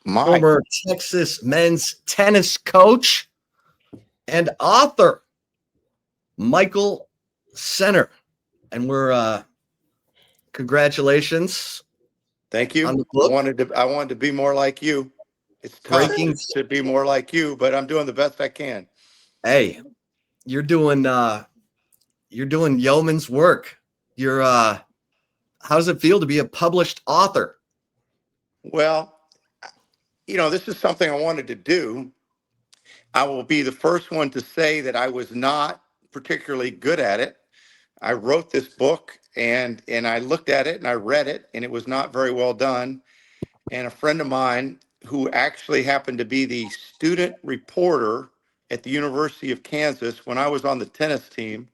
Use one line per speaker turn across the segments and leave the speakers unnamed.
My,
former Texas men's tennis coach and author, Michael Center. And we're congratulations
thank
on
you.
the
I
book,
wanted to be more like you. It's tough
Breaking.
to be more like you, but I'm doing the best I can.
Hey, you're doing yeoman's work. You're how does it feel to be a published author?
Well, this is something I wanted to do. I will be the first one to say that I was not particularly good at it. I wrote this book and I looked at it and I read it and it was not very well done. And a friend of mine who actually happened to be the student reporter at the University of Kansas when I was on the tennis team,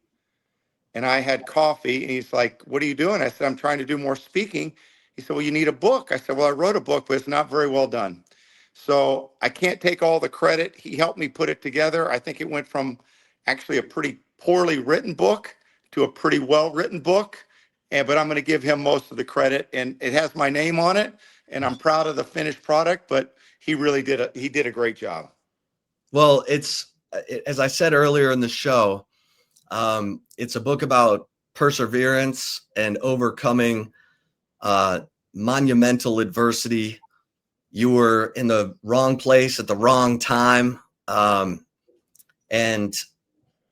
and I had coffee and he's like, "What are you doing?" I said, "I'm trying to do more speaking." He said, "Well, you need a book." I said, "Well, I wrote a book, but it's not very well done." So I can't take all the credit. He helped me put it together. I think it went from actually a pretty poorly written book to a pretty well written book. But I'm going to give him most of the credit, and it has my name on it, and I'm proud of the finished product. But he did a great job.
Well, as I said earlier in the show, it's a book about perseverance and overcoming monumental adversity. You were in the wrong place at the wrong time, and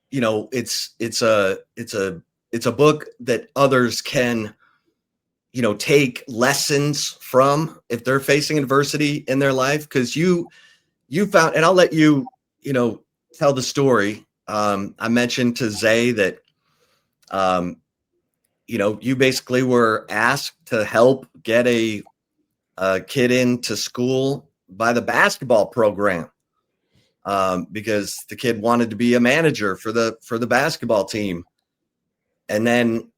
it's a book that others can take lessons from if they're facing adversity in their life, because you found, and I'll let tell the story. I mentioned to Zay that you basically were asked to help get a kid into school by the basketball program, because the kid wanted to be a manager for the basketball team, and then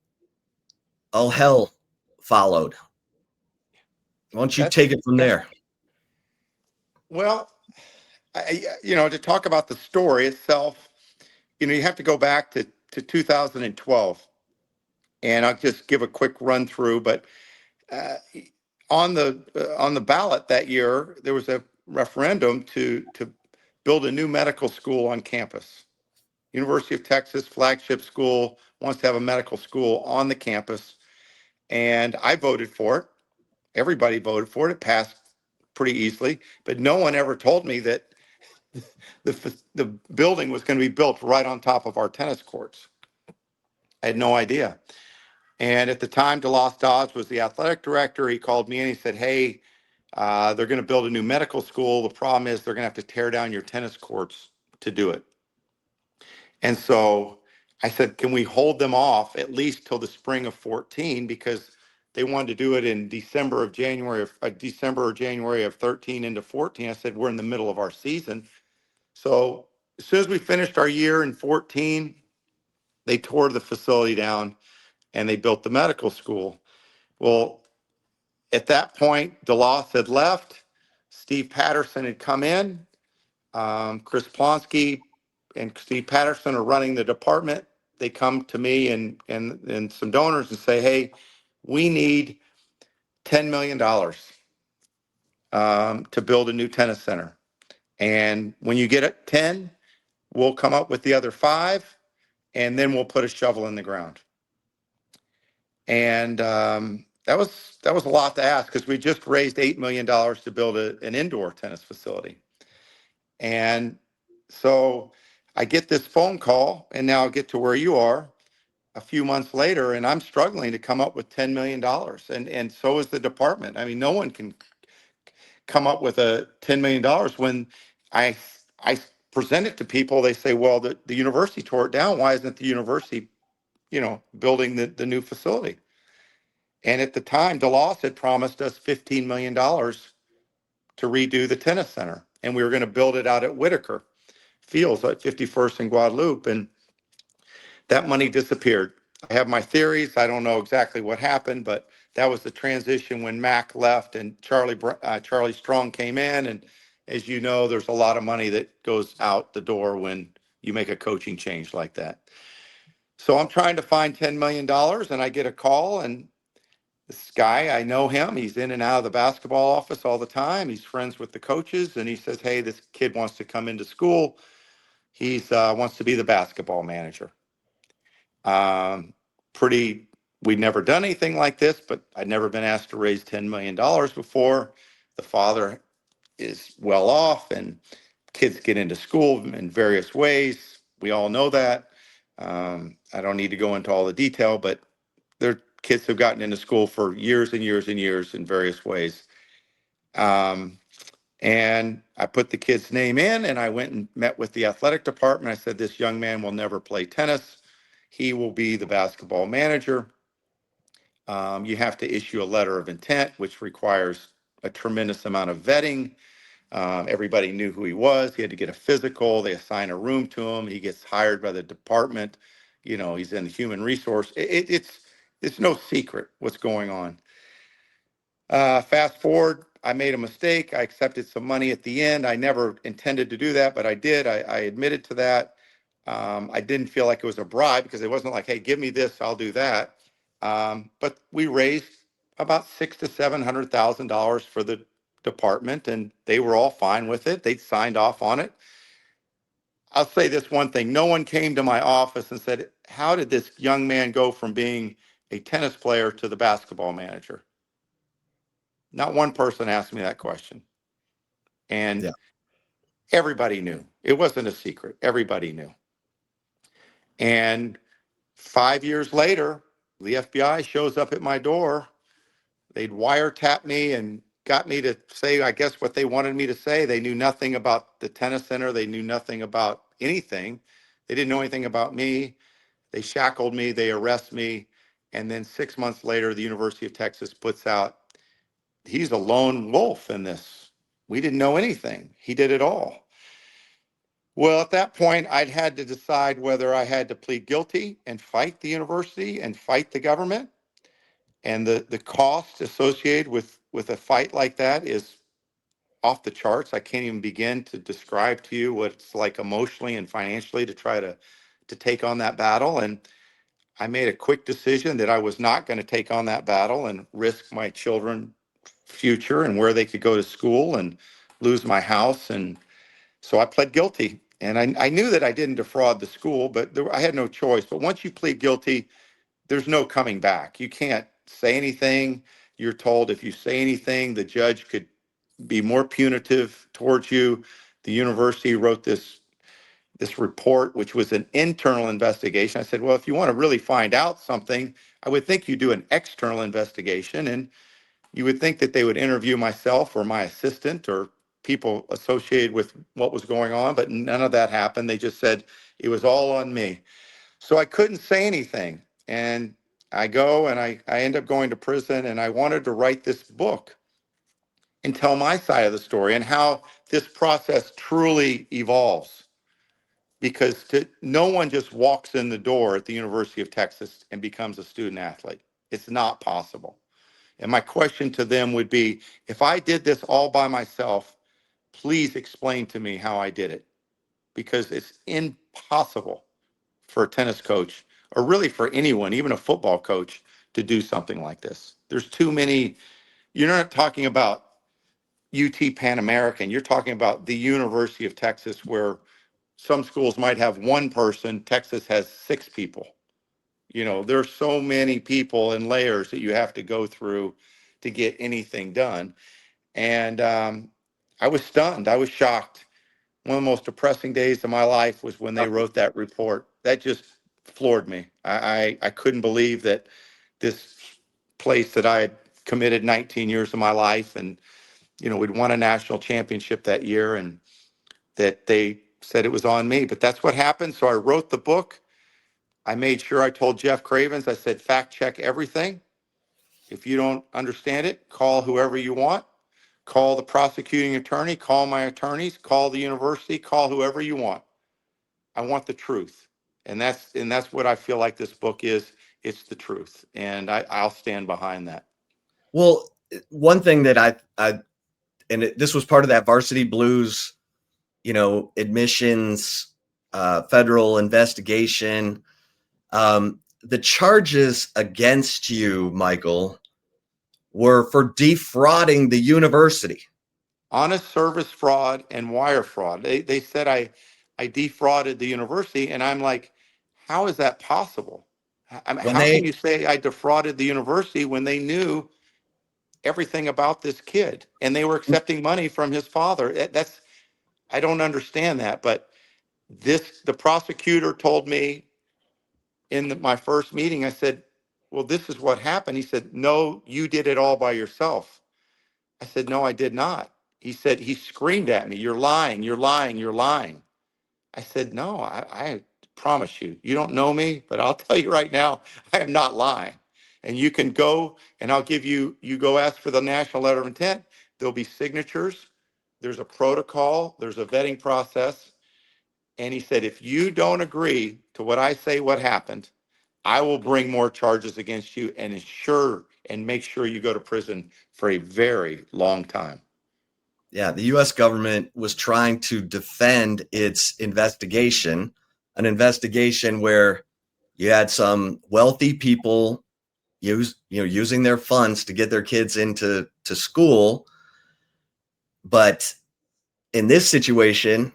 all hell followed. Why don't you
That's
take it from there?
well, to talk about the story itself, you have to go back to 2012, and I'll just give a quick run through. But uh, on the ballot that year, there was a referendum to build a new medical school on campus. University of Texas flagship school wants to have a medical school on the campus, and I voted for it. Everybody voted for it. It passed pretty easily, but no one ever told me that the building was going to be built right on top of our tennis courts. I had no idea. And at the time, DeLoss Dodds was the athletic director. He called me and he said, "Hey, they're going to build a new medical school. The problem is they're going to have to tear down your tennis courts to do it." And so I said, "Can we hold them off at least till the spring of 14?" Because they wanted to do it in December or January of 13 into 14. I said, "We're in the middle of our season." So as soon as we finished our year in 14, they tore the facility down and they built the medical school. Well, at that point, DeLoss had left. Steve Patterson had come in. Chris Plonsky and Steve Patterson are running the department. They come to me and some donors and say, "Hey, we need $10 million to build a new tennis center. And when you get it 10, we'll come up with the other five, and then we'll put a shovel in the ground." And that was a lot to ask because we just raised $8 million to build an indoor tennis facility. And so I get this phone call, and now I'll get to where you are a few months later, and I'm struggling to come up with $10 million, and so is the department. I mean, no one can come up with a $10 million when I I present it to people. They say, "Well, the university tore it down. Why isn't the university, building the new facility?" And at the time, DeLoss had promised us $15 million to redo the tennis center, and we were going to build it out at Whitaker Fields at 51st and Guadalupe, and that money disappeared. I have my theories. I don't know exactly what happened, but that was the transition when Mac left and Charlie Strong came in. And as you know, there's a lot of money that goes out the door when you make a coaching change like that. So I'm trying to find $10 million, and I get a call, and This guy, I know him. He's in and out of the basketball office all the time. He's friends with the coaches, and he says, "Hey, this kid wants to come into school. He's wants to be the basketball manager." Um, pretty. We'd never done anything like this, but I'd never been asked to raise $10 million before. The father is well off, and kids get into school in various ways. We all know that. I don't need to go into all the detail, but they're kids who've gotten into school for years and years and years in various ways. Um, and I put the kid's name in, and I went and met with the athletic department. I said, "This young man will never play tennis. He will be the basketball manager. You have to issue a letter of intent, which requires a tremendous amount of vetting. Everybody knew who he was. He had to get a physical. They assign a room to him. He gets hired by the department. He's in the human resource. It's no secret what's going on. Fast forward, I made a mistake. I accepted some money at the end. I never intended to do that, but I did. I admitted to that. I didn't feel like it was a bribe because it wasn't like, "Hey, give me this, I'll do that." But we raised about $600,000 to $700,000 for the department, and they were all fine with it. They signed off on it. I'll say this one thing: no one came to my office and said, "How did this young man go from being a tennis player to the basketball manager?" Not one person asked me that question. And
Yeah.
everybody knew. It wasn't a secret. Everybody knew. And 5 years later, the FBI shows up at my door. They'd wiretap me and got me to say, I guess, what they wanted me to say. They knew nothing about the tennis center. They knew nothing about anything. They didn't know anything about me. They shackled me. They arrest me. And then 6 months later, the University of Texas puts out, "He's a lone wolf in this. We didn't know anything. He did it all." Well, at that point, I'd had to decide whether I had to plead guilty and fight the university and fight the government. And the cost associated with a fight like that is off the charts. I can't even begin to describe to you what it's like emotionally and financially to try to take on that battle. And I made a quick decision that I was not going to take on that battle and risk my children's future and where they could go to school and lose my house. And so I pled guilty. And I knew that I didn't defraud the school, but I had no choice. But once you plead guilty, there's no coming back. You can't say anything. You're told if you say anything, the judge could be more punitive towards you. The university wrote this report, which was an internal investigation. I said, "Well, if you want to really find out something, I would think you do an external investigation, and you would think that they would interview myself or my assistant or people associated with what was going on." But none of that happened. They just said it was all on me. So I couldn't say anything. And I go and I end up going to prison, and I wanted to write this book and tell my side of the story and how this process truly evolves. Because no one just walks in the door at the University of Texas and becomes a student athlete. It's not possible. And my question to them would be, if I did this all by myself, please explain to me how I did it. Because it's impossible for a tennis coach, or really for anyone, even a football coach, to do something like this. There's too many. You're not talking about UT Pan American. You're talking about the University of Texas, where some schools might have one person. Texas has 6 people. There's so many people and layers that you have to go through to get anything done. And I was stunned. I was shocked. One of the most depressing days of my life was when they wrote that report. That just floored me. I couldn't believe that this place that I had committed 19 years of my life, and we'd won a national championship that year, and that they said it was on me. But that's what happened. So I wrote the book. I made sure I told Jeff Cravens, I said, fact check everything. If you don't understand it, call whoever you want. Call the prosecuting attorney, call my attorneys, call the university, call whoever you want. I want the truth. And that's what I feel like this book is. It's the truth. And I'll stand behind that.
Well, one thing that this was part of that Varsity Blues, admissions, federal investigation. The charges against you, Michael, were for defrauding the university.
Honest service fraud and wire fraud. They said I defrauded the university, and I'm like, how is that possible? I mean,
When
how can
they
you say I defrauded the university when they knew everything about this kid and they were accepting money from his father? That's I don't understand that. But the prosecutor told me in my first meeting. I said, "Well, this is what happened." He said, "No, you did it all by yourself." I said, "No, I did not." He said, he screamed at me, "You're lying, you're lying, you're lying." I said, "No, I promise you, you don't know me, but I'll tell you right now, I am not lying. And you can go and I'll give you, you go ask for the national letter of intent. There'll be signatures. There's a protocol. There's a vetting process." And he said, "If you don't agree to what I say, what happened, I will bring more charges against you and ensure and make sure you go to prison for a very long time."
Yeah, the US government was trying to defend its investigation, an investigation where you had some wealthy people using their funds to get their kids into school. But in this situation,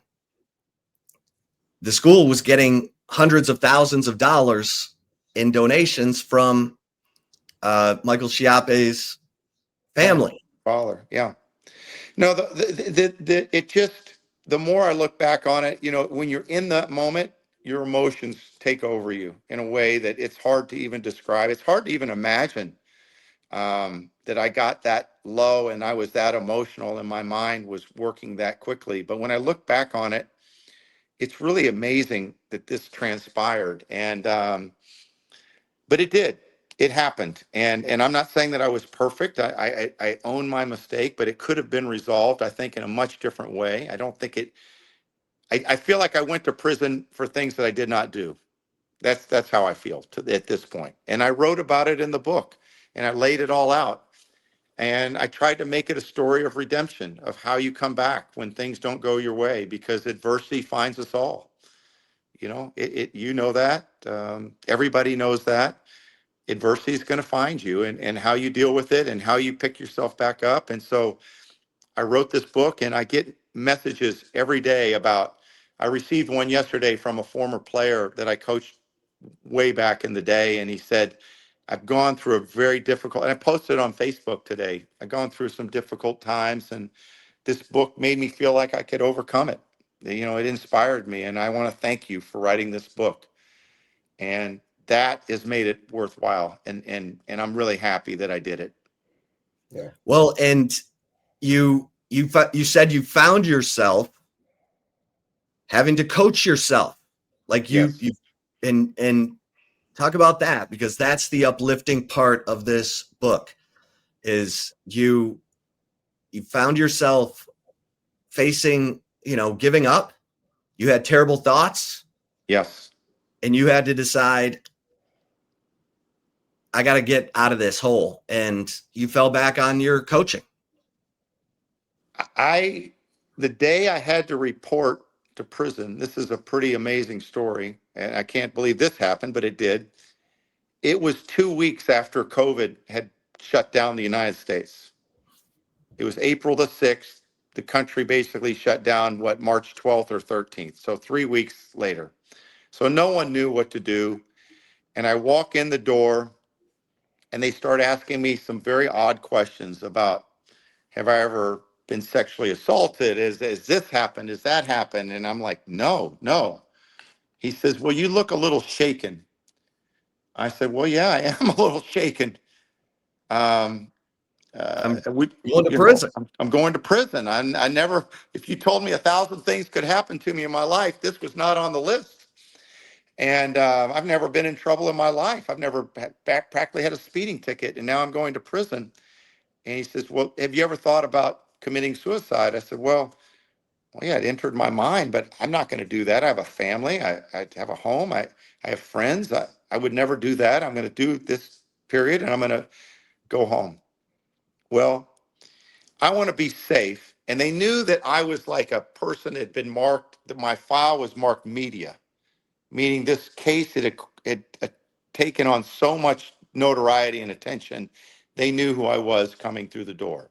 the school was getting hundreds of thousands of dollars in donations from Michael Chiappe's family.
Father, yeah. No, it just, the more I look back on it, when you're in that moment, your emotions take over you in a way that it's hard to even describe. It's hard to even imagine that I got that low and I was that emotional and my mind was working that quickly. But when I look back on it, it's really amazing that this transpired. And but it did. It happened, and I'm not saying that I was perfect. I own my mistake, but it could have been resolved, I think, in a much different way. I don't think it. I feel like I went to prison for things that I did not do. That's how I feel at this point. And I wrote about it in the book, and I laid it all out. And I tried to make it a story of redemption, of how you come back when things don't go your way, because adversity finds us all. You know that. Everybody knows that adversity is going to find you, and how you deal with it and how you pick yourself back up. And so I wrote this book, and I get messages every day about, I received one yesterday from a former player that I coached way back in the day. And he said, "I've gone through a very difficult," and I posted it on Facebook today, "I've gone through some difficult times, and this book made me feel like I could overcome it. It inspired me. And I want to thank you for writing this book." And that has made it worthwhile. And I'm really happy that I did it.
Yeah. Well, and you said you found yourself having to coach yourself, like
Yes.
you and talk about that, because that's the uplifting part of this book. Is you found yourself facing, giving up. You had terrible thoughts.
Yes.
And you had to decide, I got to get out of this hole. And you fell back on your coaching.
The day I had to report to prison, this is a pretty amazing story, and I can't believe this happened, but it did. It was 2 weeks after COVID had shut down the United States. It was April the 6th. The country basically shut down, March 12th or 13th. So 3 weeks later. So no one knew what to do. And I walk in the door, and they start asking me some very odd questions about, have I ever been sexually assaulted? Is this happened? Has that happened? And I'm like, no, no. He says, well, you look a little shaken. I said, well, yeah, I am a little shaken. Um,
I'm
we,
going to prison.
I'm going to prison. I never, if you told me 1,000 things could happen to me in my life, this was not on the list. And I've never been in trouble in my life. I've never practically had a speeding ticket, and now I'm going to prison. And he says, well, have you ever thought about committing suicide? I said, well, yeah, it entered my mind, but I'm not going to do that. I have a family. I have a home. I have friends. I would never do that. I'm going to do this period, and I'm going to go home. Well, I want to be safe. And they knew that I was like a person that had been marked, that my file was marked media, meaning this case had taken on so much notoriety and attention They knew who I was coming through the door.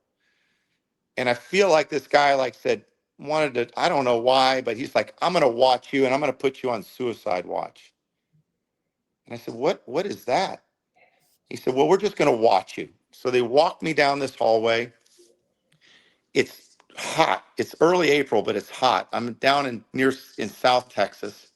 And I feel like this guy like said, wanted to, I don't know why, but he's like, I'm going to watch you and I'm going to put you on suicide watch. And I said, what is that? He said, well, we're just going to watch you. So they walked me down this hallway. It's hot. It's early April, but it's hot. I'm down in South Texas,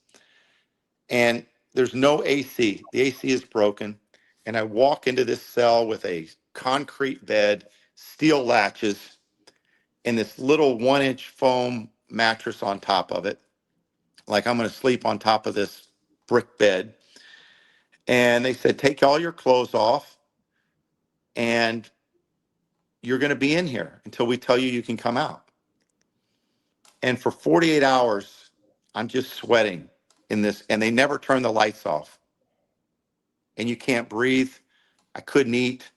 and there's no AC. The AC is broken. And I walk into this cell with a concrete bed, steel latches, and this little 1-inch foam mattress on top of it. Like I'm going to sleep on top of this brick bed. And they said, take all your clothes off and you're going to be in here until we tell you you can come out. And for 48 hours, I'm just sweating in this, and they never turn the lights off. And you can't breathe. I couldn't eat.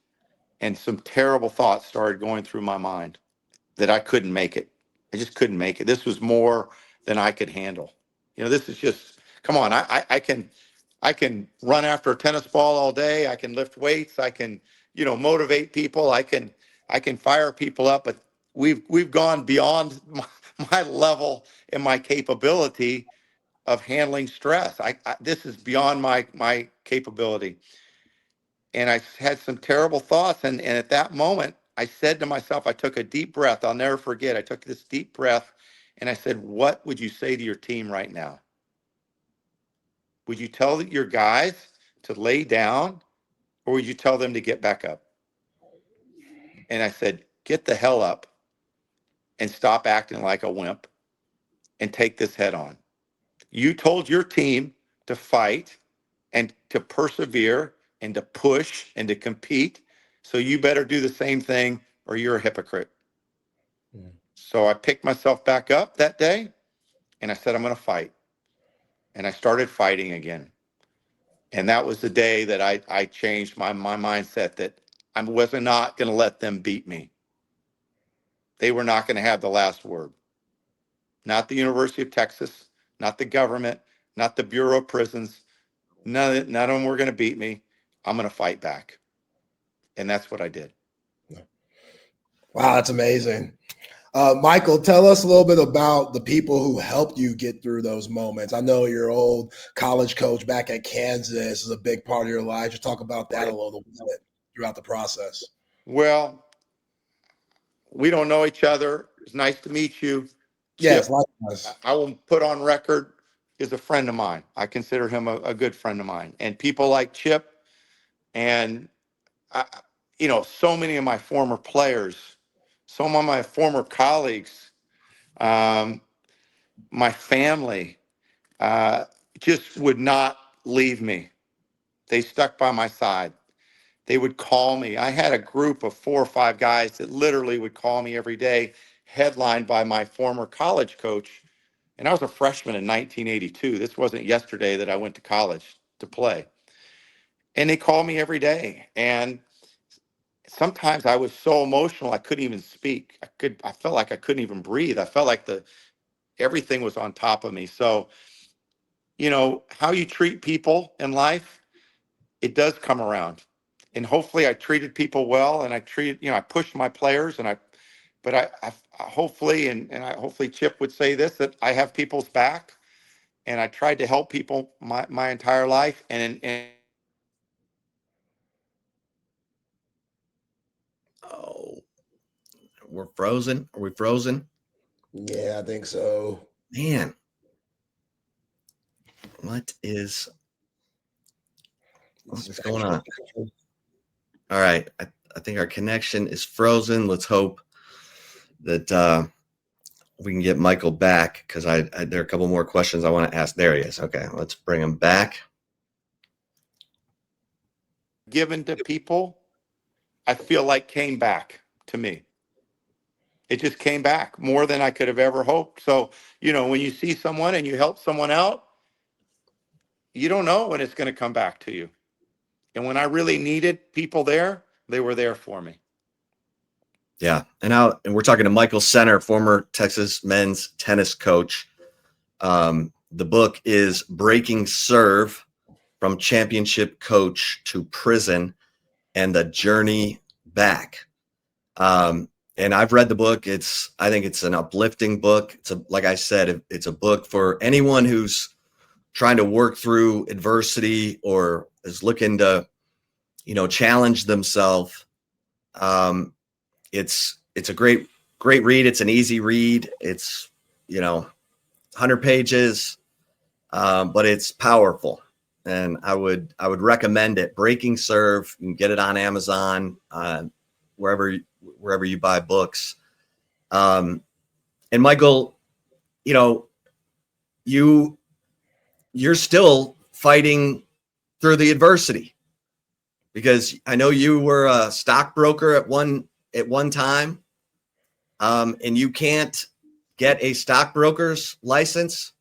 And some terrible thoughts started going through my mind that I couldn't make it. I just couldn't make it. This was more than I could handle. This is just, come on. I can run after a tennis ball all day. I can lift weights. I can, motivate people. I can fire people up, but we've gone beyond my level and my capability of handling stress. This is beyond my capability. And I had some terrible thoughts. And at that moment, I said to myself, I took a deep breath. I'll never forget. I took this deep breath and I said, what would you say to your team right now? Would you tell your guys to lay down, or would you tell them to get back up? And I said, get the hell up and stop acting like a wimp and take this head on. You told your team to fight and to persevere and to push and to compete. So you better do the same thing or you're a hypocrite. Mm. So I picked myself back up that day and I said, I'm going to fight. And I started fighting again. And that was the day that I changed my mindset that I was not going to let them beat me. They were not going to have the last word. Not the University of Texas, not the government, not the Bureau of Prisons. None of them were going to beat me. I'm going to fight back. And that's what I did.
Wow, that's amazing. Michael, tell us a little bit about the people who helped you get through those moments. I know your old college coach back at Kansas is a big part of your life. Just talk about that a little bit throughout the process.
Well, we don't know each other. It's nice to meet you.
Yes,
Chip,
likewise.
I will put on record, is a friend of mine. I consider him a good friend of mine. And people like Chip and, so many of my former players, some of my former colleagues, my family, just would not leave me. They stuck by my side. They would call me. I had a group of 4 or 5 guys that literally would call me every day, headlined by my former college coach. And I was a freshman in 1982. This wasn't yesterday that I went to college to play. And they called me every day. And sometimes I was so emotional I couldn't even speak. I felt like I couldn't even breathe. I felt like everything was on top of me. So, how you treat people in life, it does come around. And hopefully I treated people well, and I pushed my players, but I hopefully, and hopefully Chip would say this, that I have people's back, and I tried to help people my entire life.
Oh, we're frozen. Are we frozen?
Yeah, I think so.
Man, what is going on? All right. I think our connection is frozen. Let's hope that we can get Michael back, because there are a couple more questions I want to ask. There he is. Okay, let's bring him back.
Given to people, I feel like came back to me. It just came back more than I could have ever hoped. So, when you see someone and you help someone out, you don't know when it's going to come back to you. And when I really needed people there, they were there for me.
Yeah. And we're talking to Michael Center, former Texas men's tennis coach. The book is Breaking Serve: From Championship Coach to Prison and the Journey back. And I've read the book. I think it's an uplifting book. Like I said, it's a book for anyone who's trying to work through adversity or is looking to, challenge themselves. It's a great read. It's an easy read. It's, 100 pages, but it's powerful. And I would recommend it. Breaking Serve. You can get it on Amazon, wherever you buy books. And Michael, you're still fighting through the adversity, because I know you were a stockbroker at one time, and you can't get a stockbroker's license.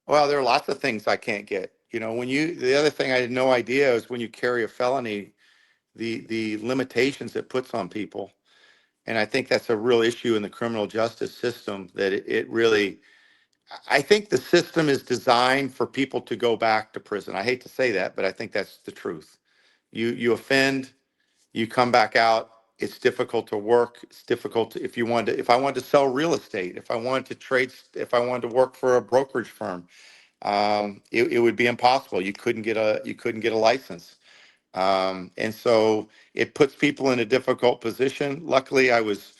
Well, there are lots of things I can't get. The other thing I had no idea is when you carry a felony, the limitations it puts on people. And I think that's a real issue in the criminal justice system, that it really, I think the system is designed for people to go back to prison. I hate to say that, but I think that's the truth. You offend, you come back out. It's difficult to work. It's difficult to, if I wanted to sell real estate, if I wanted to trade, if I wanted to work for a brokerage firm, it would be impossible. You couldn't get a license. And so it puts people in a difficult position. Luckily, I was,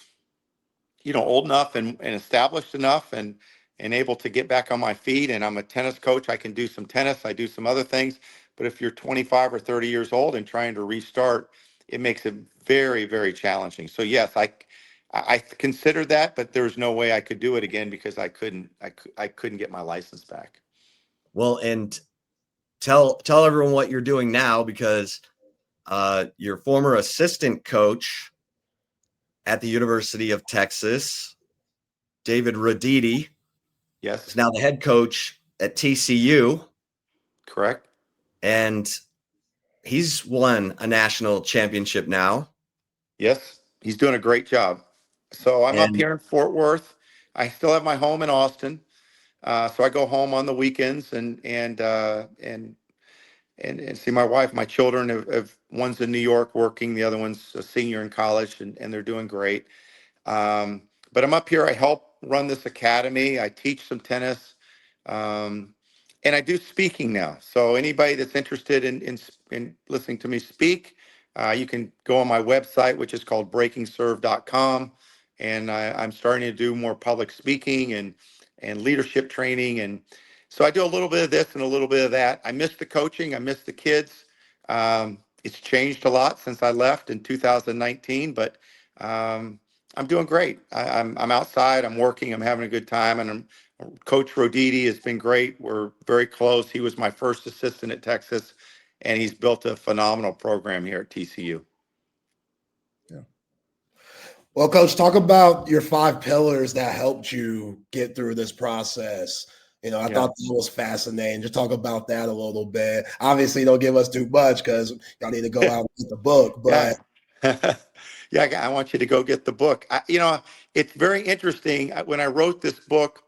old enough and established enough and able to get back on my feet. And I'm a tennis coach. I can do some tennis. I do some other things. But if you're 25 or 30 years old and trying to restart, it makes it very, very challenging. So yes, I considered that, but there's no way I could do it again because I couldn't get my license back.
Well, and tell everyone what you're doing now, because your former assistant coach at the University of Texas, David Roditi,
Yes,
is now the head coach at TCU.
correct.
And he's won a national championship now.
Yes, he's doing a great job. So I'm up
And
here in Fort Worth. I still have my home in Austin. So I go home on the weekends and see my wife. My children have one's in New York working, the other one's a senior in college, and they're doing great. But I'm up here. I help run this academy. I teach some tennis, um, and I do speaking now. So anybody that's interested in listening to me speak, you can go on my website, which is called breakingserve.com. And I'm starting to do more public speaking and leadership training. And so I do a little bit of this and a little bit of that. I miss the coaching. I miss the kids. It's changed a lot since I left in 2019, but I'm doing great. I'm outside. I'm working. I'm having a good time. And Coach Roditi has been great. We're very close. He was my first assistant at Texas, and he's built a phenomenal program here at TCU.
Yeah. Well, Coach, talk about your 5 pillars that helped you get through this process. I thought that was fascinating. Just talk about that a little bit. Obviously, don't give us too much because y'all need to go out and get the book. But
Yeah, I want you to go get the book. It's very interesting. When I wrote this book,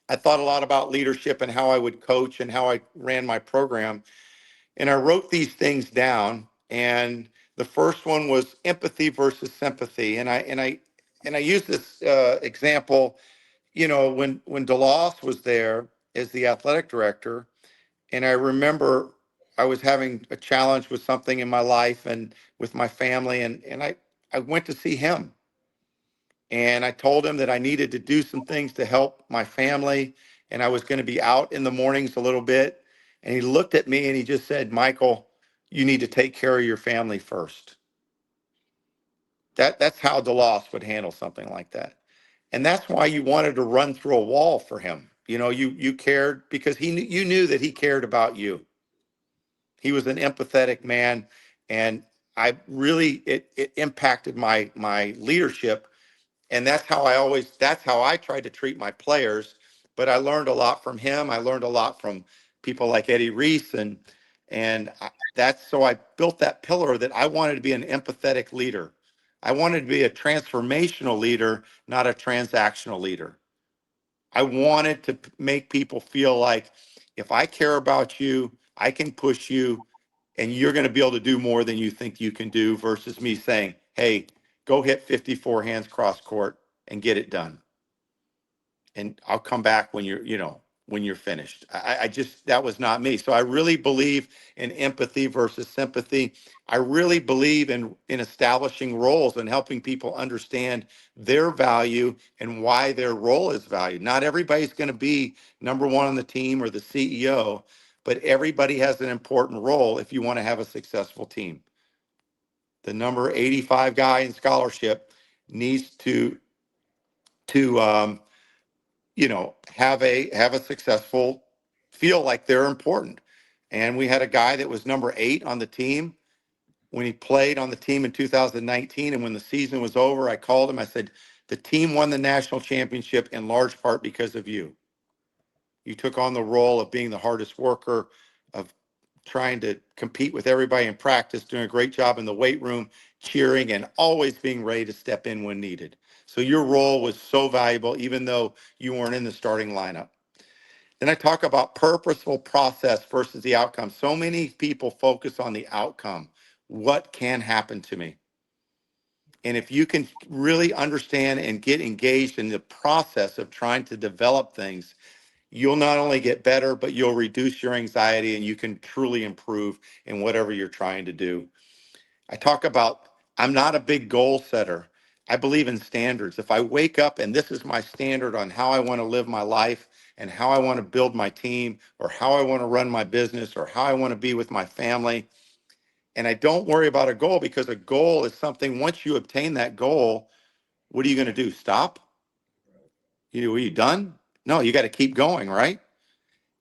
I thought a lot about leadership and how I would coach and how I ran my program. And I wrote these things down. And the first one was empathy versus sympathy. And I use this example. When DeLoss was there as the athletic director, and I remember I was having a challenge with something in my life and with my family, and I went to see him. And I told him that I needed to do some things to help my family, and I was going to be out in the mornings a little bit. And he looked at me and he just said, "Michael, you need to take care of your family first." That's how DeLoss would handle something like that. And that's why you wanted to run through a wall for him. You cared because you knew that he cared about you. He was an empathetic man, and I really it impacted my leadership. And that's how I tried to treat my players. But I learned a lot from him. I learned a lot from people like Eddie Reese, that's so I built that pillar that I wanted to be an empathetic leader. I wanted to be a transformational leader, not a transactional leader. I wanted to make people feel like if I care about you, I can push you and you're going to be able to do more than you think you can do versus me saying, hey, go hit 54 hands cross court and get it done. And I'll come back when when you're finished. I just, that was not me. So I really believe in empathy versus sympathy. I really believe in establishing roles and helping people understand their value and why their role is valued. Not everybody's going to be number one on the team or the CEO, but everybody has an important role if you want to have a successful team. The number 85 guy in scholarship needs to have a successful, feel like they're important. And we had a guy that was number 8 on the team when he played on the team in 2019. And when the season was over, I called him. I said, the team won the national championship in large part because of you. You took on the role of being the hardest worker, of trying to compete with everybody in practice, doing a great job in the weight room, cheering, and always being ready to step in when needed. So your role was so valuable, even though you weren't in the starting lineup. Then I talk about purposeful process versus the outcome. So many people focus on the outcome. What can happen to me? And if you can really understand and get engaged in the process of trying to develop things, you'll not only get better, but you'll reduce your anxiety and you can truly improve in whatever you're trying to do. I talk about, I'm not a big goal setter. I believe in standards. If I wake up and this is my standard on how I want to live my life and how I want to build my team or how I want to run my business or how I want to be with my family, and I don't worry about a goal, because a goal is something, once you obtain that goal, what are you going to do? Stop? Are you done? No, you got to keep going, right?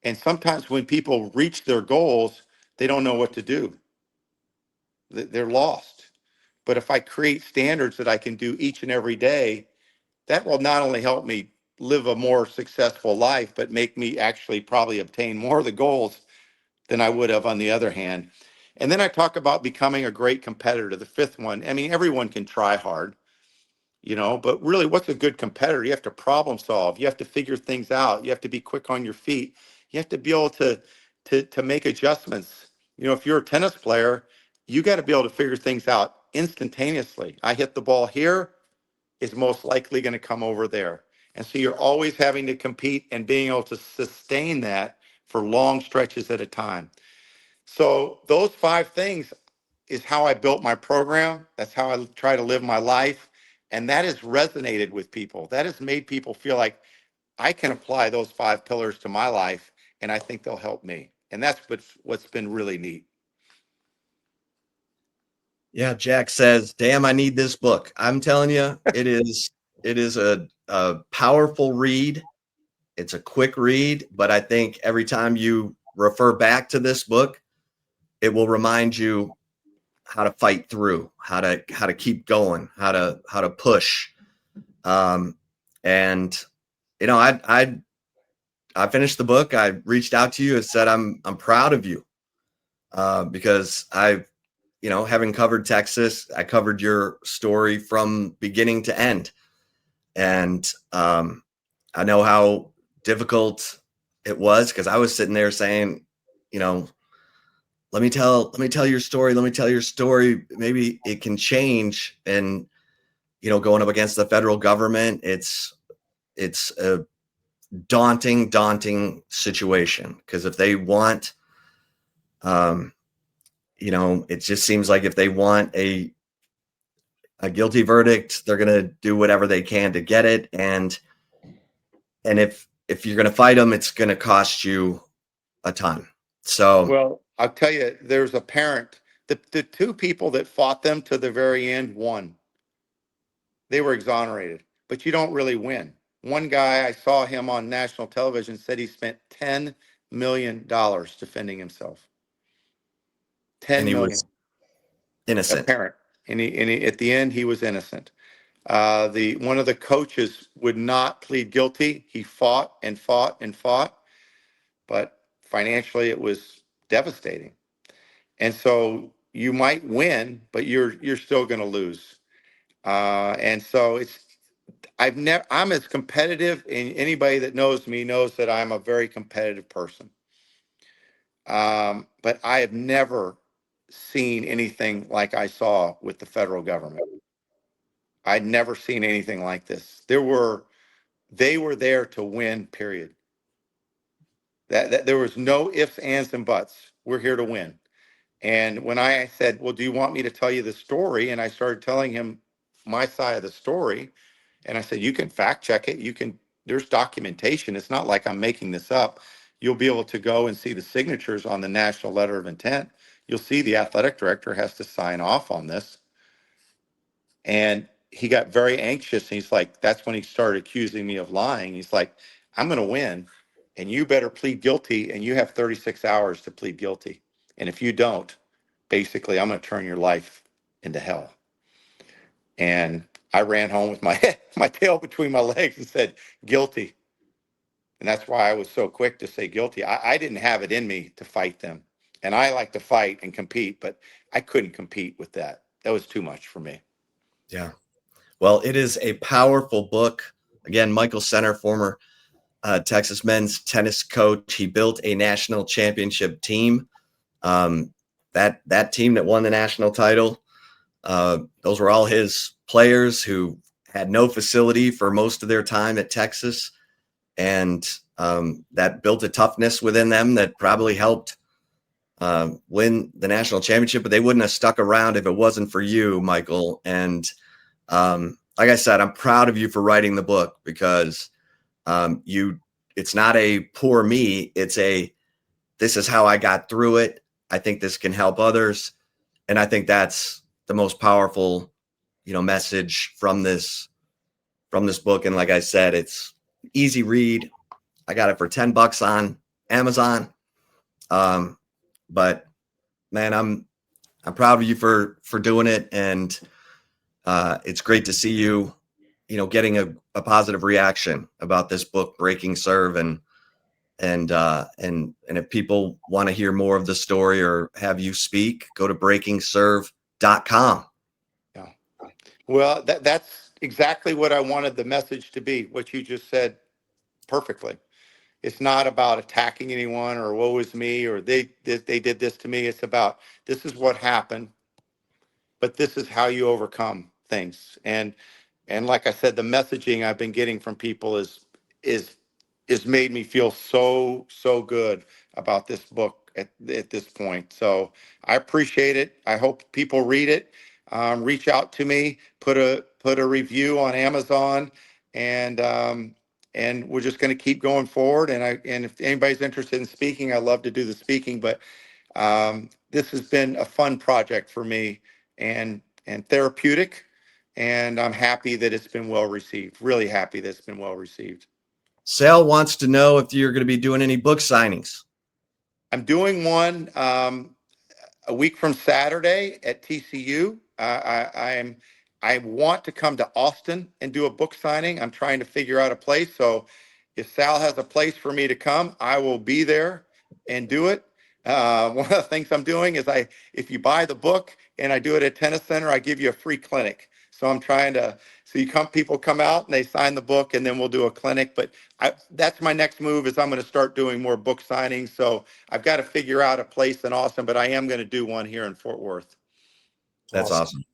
And sometimes when people reach their goals, they don't know what to do. They're lost. But if I create standards that I can do each and every day, that will not only help me live a more successful life, but make me actually probably obtain more of the goals than I would have on the other hand. And then I talk about becoming a great competitor. The fifth one, I mean, everyone can try hard, but really, what's a good competitor? You have to problem solve. You have to figure things out. You have to be quick on your feet. You have to be able to make adjustments. If you're a tennis player, you got to be able to figure things out instantaneously. I hit the ball here, is most likely going to come over there. And so you're always having to compete and being able to sustain that for long stretches at a time. So those 5 things is how I built my program. That's how I try to live my life. And that has resonated with people. That has made people feel like I can apply those 5 pillars to my life, and I think they'll help me. And that's what's been really neat.
Yeah, Jack says, "Damn, I need this book." I'm telling you, it is a powerful read. It's a quick read, but I think every time you refer back to this book, it will remind you how to fight through, how to keep going, how to push. And I finished the book. I reached out to you and said I'm proud of you, because having covered Texas, I covered your story from beginning to end, and I know how difficult it was, because I was sitting there saying, let me tell your story. Let me tell your story. Maybe it can change. And going up against the federal government, it's a daunting situation, because if they want, it just seems like if they want a guilty verdict, they're going to do whatever they can to get it. And if you're going to fight them, it's going to cost you a ton. So,
Well, I'll tell you, there's a parent. The 2 people that fought them to the very end won. They were exonerated, but you don't really win. One guy, I saw him on national television, said he spent $10 million defending himself.
and
10
he
million.
was innocent.
Apparent. And at the end, he was innocent. The one of the coaches would not plead guilty. He fought and fought and fought, but financially it was devastating. And so you might win, but you're still going to lose. And so I'm as competitive, and anybody that knows me knows that I'm a very competitive person. But I have never seen anything like I saw with the federal government. I'd never seen anything like this. They were there to win, period. That there was no ifs, ands, and buts. We're here to win. And when I said, well, do you want me to tell you the story? And I started telling him my side of the story. And I said, you can fact check it. There's documentation. It's not like I'm making this up. You'll be able to go and see the signatures on the national letter of intent. You'll see the athletic director has to sign off on this. And he got very anxious. And he's like, that's when he started accusing me of lying. He's like, I'm going to win. And you better plead guilty. And you have 36 hours to plead guilty. And if you don't, basically, I'm going to turn your life into hell. And I ran home with my tail between my legs and said, guilty. And that's why I was so quick to say guilty. I didn't have it in me to fight them. And I like to fight and compete, but I couldn't compete with that. That was too much for me.
Yeah. Well, it is a powerful book. Again, Michael Center, former Texas men's tennis coach. He built a national championship team. That team that won the national title, those were all his players who had no facility for most of their time at Texas. And that built a toughness within them that probably helped win the national championship, but they wouldn't have stuck around if it wasn't for you, Michael. And like I said, I'm proud of you for writing the book, because it's not a poor me. It's this is how I got through it. I think this can help others. And I think that's the most powerful, message from this book. And like I said, it's easy read. I got it for $10 on Amazon. But man, I'm proud of you for doing it. And it's great to see you, getting a positive reaction about this book, Breaking Serve. And if people want to hear more of the story or have you speak, go to breakingserve.com.
Yeah. Well, that's exactly what I wanted the message to be. What you just said perfectly. It's not about attacking anyone or woe is me or they did this to me. It's about, this is what happened, but this is how you overcome things. And like I said, the messaging I've been getting from people is made me feel so good about this book at this point. So I appreciate it. I hope people read it. Reach out to me, put a review on Amazon, and we're just going to keep going forward. And if anybody's interested in speaking, I'd love to do the speaking. But this has been a fun project for me and therapeutic. And I'm happy that it's been well received. Really happy that it's been well received.
Sal wants to know if you're going to be doing any book signings.
I'm doing one a week from Saturday at TCU. I want to come to Austin and do a book signing. I'm trying to figure out a place. So if Sal has a place for me to come, I will be there and do it. One of the things I'm doing is if you buy the book and I do it at Tennis Center, I give you a free clinic. So I'm trying to, people come out and they sign the book and then we'll do a clinic. But that's my next move is I'm going to start doing more book signings. So I've got to figure out a place in Austin, but I am going to do one here in Fort Worth.
That's awesome.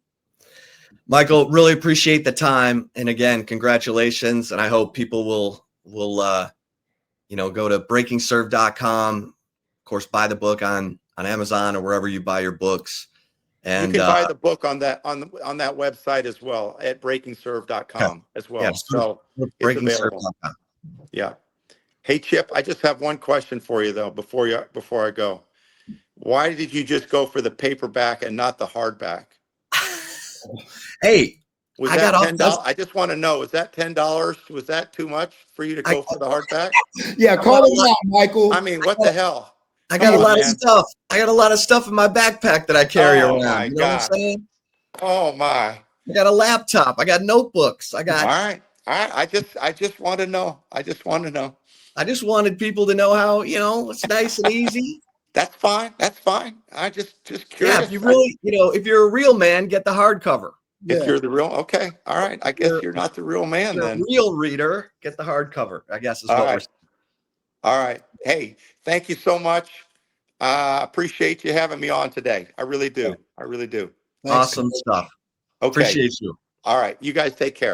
Michael, really appreciate the time. And again, congratulations. And I hope people will go to breakingserve.com, of course, buy the book on Amazon or wherever you buy your books. And
you can buy the book on that website as well at breakingserve.com as well.
Yeah,
so it's available. Yeah. Hey Chip, I just have one question for you though before I go. Why did you just go for the paperback and not the hardback?
Hey,
was that $10? I just want to know, was that $10? Was that too much for you to go for the hardback?
Yeah, call it out, Michael.
I mean, what the hell?
I got a lot of stuff. I got a lot of stuff in my backpack that I carry around.
My
you know what I'm saying?
Oh my!
I got a laptop. I got notebooks. I got.
All right. I just want to know. I just wanted
people to know how it's nice and easy.
That's fine. I just curious.
Yeah, if you really, if you're a real man, get the hardcover.
If you're the real, okay, all right. I guess you're not the real man then.
Real reader, get the hardcover. I guess is what we're saying.
All right. Hey, thank you so much. Appreciate you having me on today. I really do.
Thanks.
Awesome stuff. Okay. Appreciate you.
All right. You guys take care.